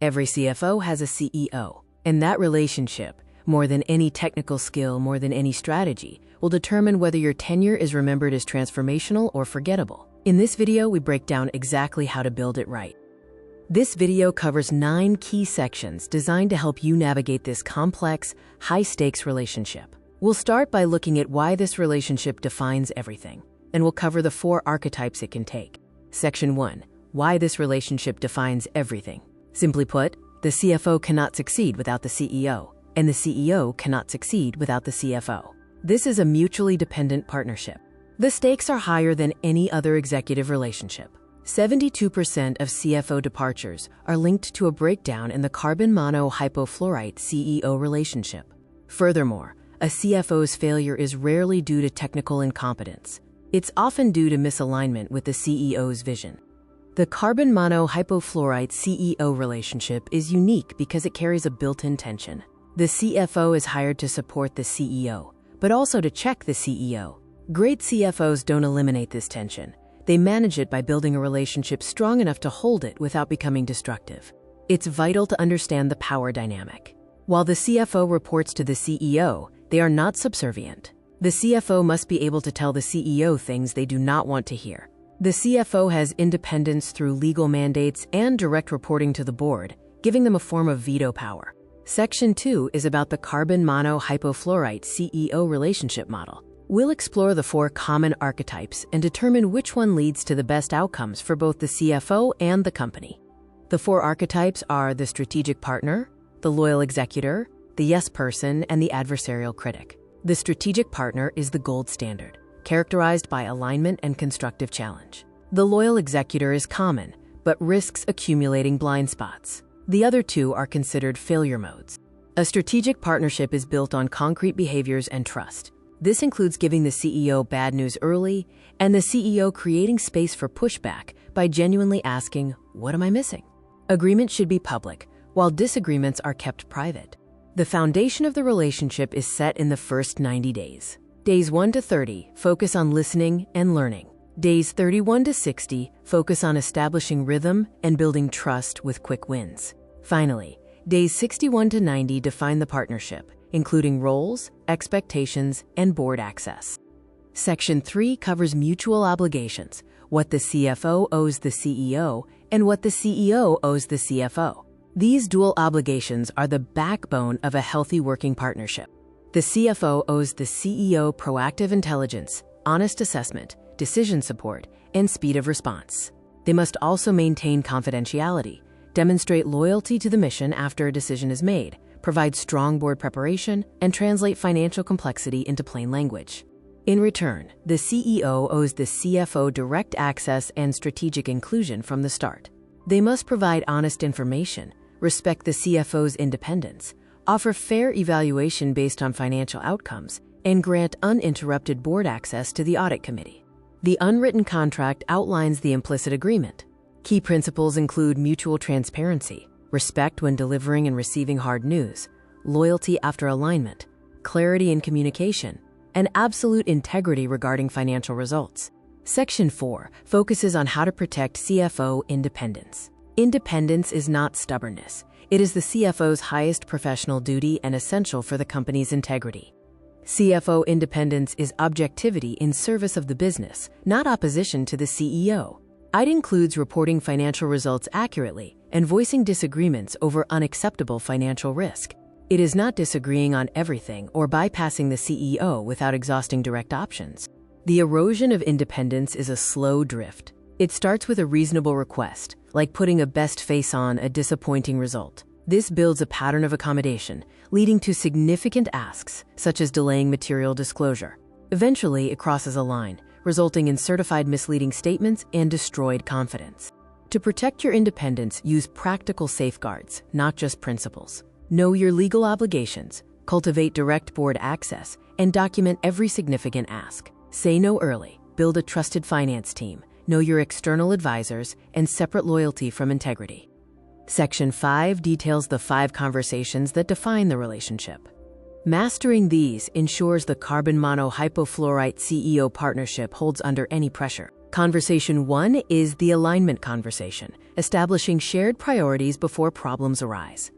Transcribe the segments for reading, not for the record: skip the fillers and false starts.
Every CFO has a CEO, and that relationship, more than any technical skill, more than any strategy, will determine whether your tenure is remembered as transformational or forgettable. In this video, we break down exactly how to build it right. This video covers 9 key sections designed to help you navigate this complex, high-stakes relationship. We'll start by looking at why this relationship defines everything, and we'll cover the 4 archetypes it can take. Section 1. Why this relationship defines everything. Simply put, the CFO cannot succeed without the CEO, and the CEO cannot succeed without the CFO. This is a mutually dependent partnership. The stakes are higher than any other executive relationship. 72% of CFO departures are linked to a breakdown in the carbon monohypofluorite CEO relationship. Furthermore, a CFO's failure is rarely due to technical incompetence. It's often due to misalignment with the CEO's vision. The carbon monohypofluorite CEO relationship is unique because it carries a built-in tension. The CFO is hired to support the CEO, but also to check the CEO. Great CFOs don't eliminate this tension. They manage it by building a relationship strong enough to hold it without becoming destructive. It's vital to understand the power dynamic. While the CFO reports to the CEO, they are not subservient. The CFO must be able to tell the CEO things they do not want to hear. The CFO has independence through legal mandates and direct reporting to the board, giving them a form of veto power. Section 2 is about the carbon monohypofluorite CEO relationship model. We'll explore the 4 common archetypes and determine which one leads to the best outcomes for both the CFO and the company. The 4 archetypes are the strategic partner, the loyal executor, the yes person, and the adversarial critic. The strategic partner is the gold standard, characterized by alignment and constructive challenge. The loyal executor is common, but risks accumulating blind spots. The other 2 are considered failure modes. A strategic partnership is built on concrete behaviors and trust. This includes giving the CEO bad news early and the CEO creating space for pushback by genuinely asking, "What am I missing?" Agreement should be public, while disagreements are kept private. The foundation of the relationship is set in the first 90 days. Days 1 to 30 focus on listening and learning. Days 31 to 60 focus on establishing rhythm and building trust with quick wins. Finally, days 61 to 90 define the partnership, including roles, expectations, and board access. Section 3 covers mutual obligations, what the CFO owes the CEO and what the CEO owes the CFO. These dual obligations are the backbone of a healthy working partnership. The CFO owes the CEO proactive intelligence, honest assessment, decision support, and speed of response. They must also maintain confidentiality, demonstrate loyalty to the mission after a decision is made, provide strong board preparation, and translate financial complexity into plain language. In return, the CEO owes the CFO direct access and strategic inclusion from the start. They must provide honest information, respect the CFO's independence, offer fair evaluation based on financial outcomes, and grant uninterrupted board access to the audit committee. The unwritten contract outlines the implicit agreement. Key principles include mutual transparency, respect when delivering and receiving hard news, loyalty after alignment, clarity in communication, and absolute integrity regarding financial results. Section 4 focuses on how to protect CFO independence. Independence is not stubbornness. It is the CFO's highest professional duty and essential for the company's integrity. CFO independence is objectivity in service of the business, not opposition to the CEO. It includes reporting financial results accurately and voicing disagreements over unacceptable financial risk. It is not disagreeing on everything or bypassing the CEO without exhausting direct options. The erosion of independence is a slow drift. It starts with a reasonable request, like putting a best face on a disappointing result. This builds a pattern of accommodation, leading to significant asks, such as delaying material disclosure. Eventually, it crosses a line, resulting in certified misleading statements and destroyed confidence. To protect your independence, use practical safeguards, not just principles. Know your legal obligations, cultivate direct board access, and document every significant ask. Say no early, build a trusted finance team, know your external advisors, and separate loyalty from integrity. Section 5 details the 5 conversations that define the relationship. Mastering these ensures the carbon monohypofluorite CEO partnership holds under any pressure. Conversation 1 is the alignment conversation, establishing shared priorities before problems arise.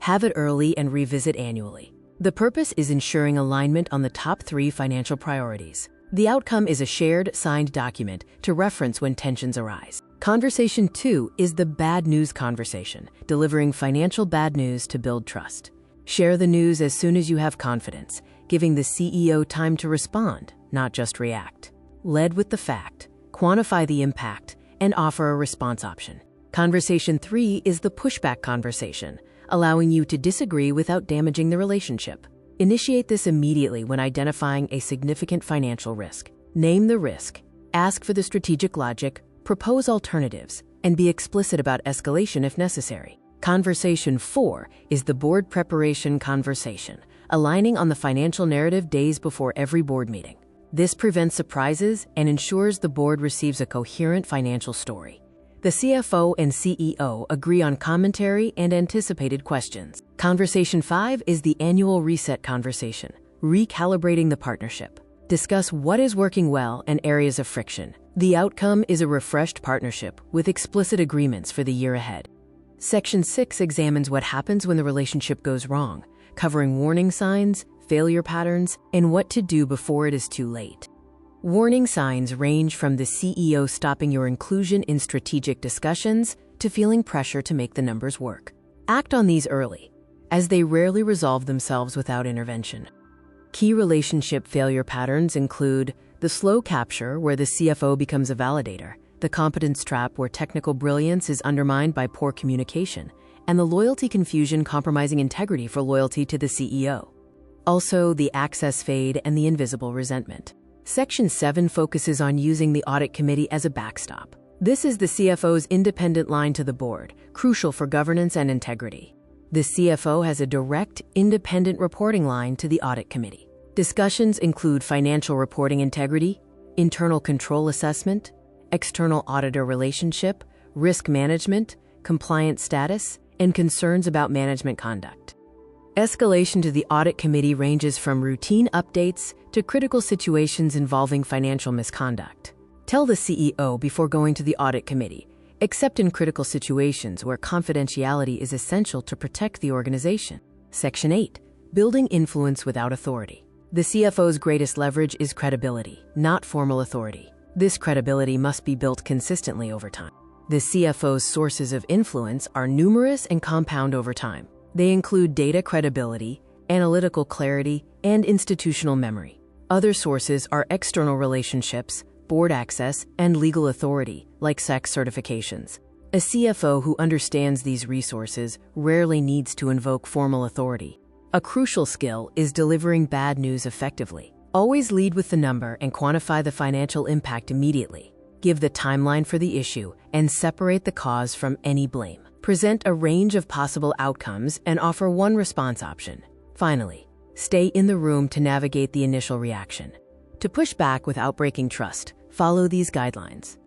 Have it early and revisit annually. The purpose is ensuring alignment on the top 3 financial priorities. The outcome is a shared, signed document to reference when tensions arise. Conversation 2 is the bad news conversation, delivering financial bad news to build trust. Share the news as soon as you have confidence, giving the CEO time to respond, not just react. Lead with the fact, quantify the impact, and offer a response option. Conversation 3 is the pushback conversation, allowing you to disagree without damaging the relationship. Initiate this immediately when identifying a significant financial risk. Name the risk, ask for the strategic logic, propose alternatives, and be explicit about escalation if necessary. Conversation 4 is the board preparation conversation, aligning on the financial narrative days before every board meeting. This prevents surprises and ensures the board receives a coherent financial story. The CFO and CEO agree on commentary and anticipated questions. Conversation 5 is the annual reset conversation, recalibrating the partnership. Discuss what is working well and areas of friction. The outcome is a refreshed partnership with explicit agreements for the year ahead. Section 6 examines what happens when the relationship goes wrong, covering warning signs, failure patterns, and what to do before it is too late. Warning signs range from the CEO stopping your inclusion in strategic discussions to feeling pressure to make the numbers work. Act on these early, as they rarely resolve themselves without intervention. Key relationship failure patterns include the slow capture, where the CFO becomes a validator, the competence trap, where technical brilliance is undermined by poor communication, and the loyalty confusion compromising integrity for loyalty to the CEO. Also, the access fade and the invisible resentment. Section 7 focuses on using the audit committee as a backstop. This is the CFO's independent line to the board, crucial for governance and integrity. The CFO has a direct, independent reporting line to the audit committee. Discussions include financial reporting integrity, internal control assessment, external auditor relationship, risk management, compliance status, and concerns about management conduct. Escalation to the audit committee ranges from routine updates to critical situations involving financial misconduct. Tell the CEO before going to the audit committee, except in critical situations where confidentiality is essential to protect the organization. Section 8, building influence without authority. The CFO's greatest leverage is credibility, not formal authority. This credibility must be built consistently over time. The CFO's sources of influence are numerous and compound over time. They include data credibility, analytical clarity, and institutional memory. Other sources are external relationships, board access, and legal authority, like SEC certifications. A CFO who understands these resources rarely needs to invoke formal authority. A crucial skill is delivering bad news effectively. Always lead with the number and quantify the financial impact immediately. Give the timeline for the issue and separate the cause from any blame. Present a range of possible outcomes and offer one response option. Finally, stay in the room to navigate the initial reaction. To push back without breaking trust, follow these guidelines.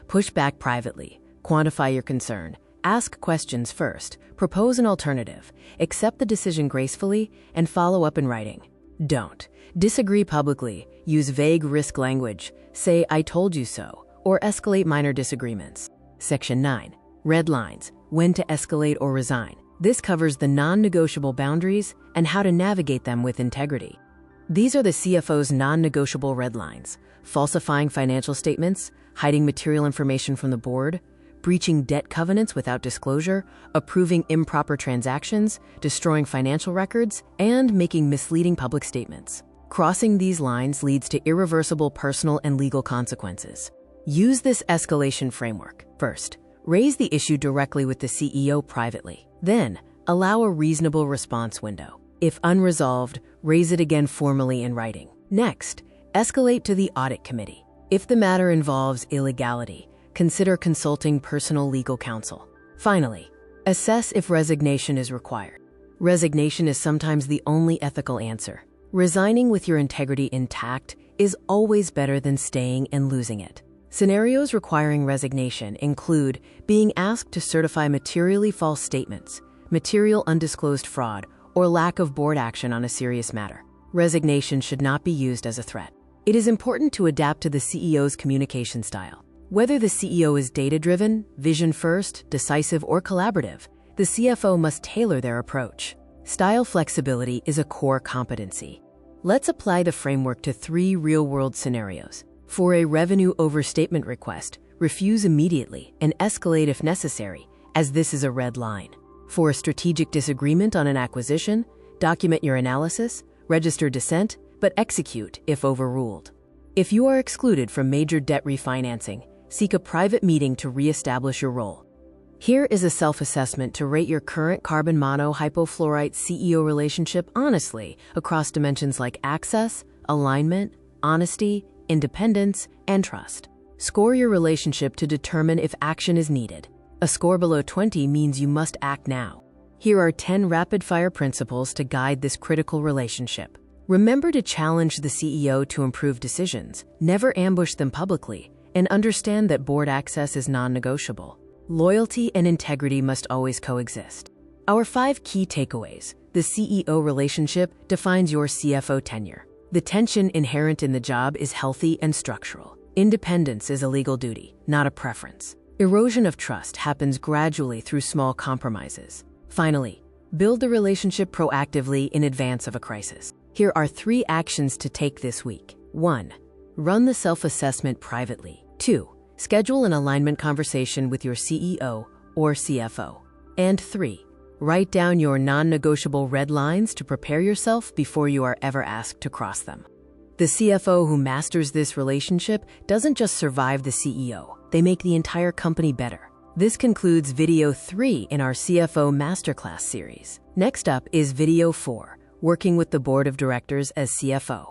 Push back privately, quantify your concern, ask questions first, propose an alternative, accept the decision gracefully, and follow up in writing. Don't disagree publicly, use vague risk language, say "I told you so," or escalate minor disagreements. Section 9. Red lines, when to escalate or resign. This covers the non-negotiable boundaries and how to navigate them with integrity. These are the CFO's non-negotiable red lines: falsifying financial statements, hiding material information from the board, breaching debt covenants without disclosure, approving improper transactions, destroying financial records, and making misleading public statements. Crossing these lines leads to irreversible personal and legal consequences. Use this escalation framework. First, raise the issue directly with the CEO privately. Then, allow a reasonable response window. If unresolved, raise it again formally in writing. Next, escalate to the audit committee. If the matter involves illegality, consider consulting personal legal counsel. Finally, assess if resignation is required. Resignation is sometimes the only ethical answer. Resigning with your integrity intact is always better than staying and losing it. Scenarios requiring resignation include being asked to certify materially false statements, material undisclosed fraud, or lack of board action on a serious matter. Resignation should not be used as a threat. It is important to adapt to the CEO's communication style. Whether the CEO is data-driven, vision-first, decisive, or collaborative, the CFO must tailor their approach. Style flexibility is a core competency. Let's apply the framework to 3 real-world scenarios. For a revenue overstatement request, refuse immediately and escalate if necessary, as this is a red line. For a strategic disagreement on an acquisition, document your analysis, register dissent, but execute if overruled. If you are excluded from major debt refinancing, seek a private meeting to re-establish your role. Here is a self-assessment to rate your current carbon monohypofluorite CEO relationship honestly across dimensions like access, alignment, honesty, independence, and trust. Score your relationship to determine if action is needed. A score below 20 means you must act now. Here are 10 rapid-fire principles to guide this critical relationship. Remember to challenge the CEO to improve decisions, never ambush them publicly, and understand that board access is non-negotiable. Loyalty and integrity must always coexist. Our 5 key takeaways. The CEO relationship defines your CFO tenure. The tension inherent in the job is healthy and structural. Independence is a legal duty, not a preference. Erosion of trust happens gradually through small compromises. Finally, build the relationship proactively in advance of a crisis. Here are 3 actions to take this week. 1. Run the self-assessment privately. 2. Schedule an alignment conversation with your CEO or CFO. And 3. Write down your non-negotiable red lines to prepare yourself before you are ever asked to cross them. The CFO who masters this relationship doesn't just survive the CEO, they make the entire company better. This concludes video 3 in our CFO Masterclass series. Next up is video 4, working with the board of directors as CFO.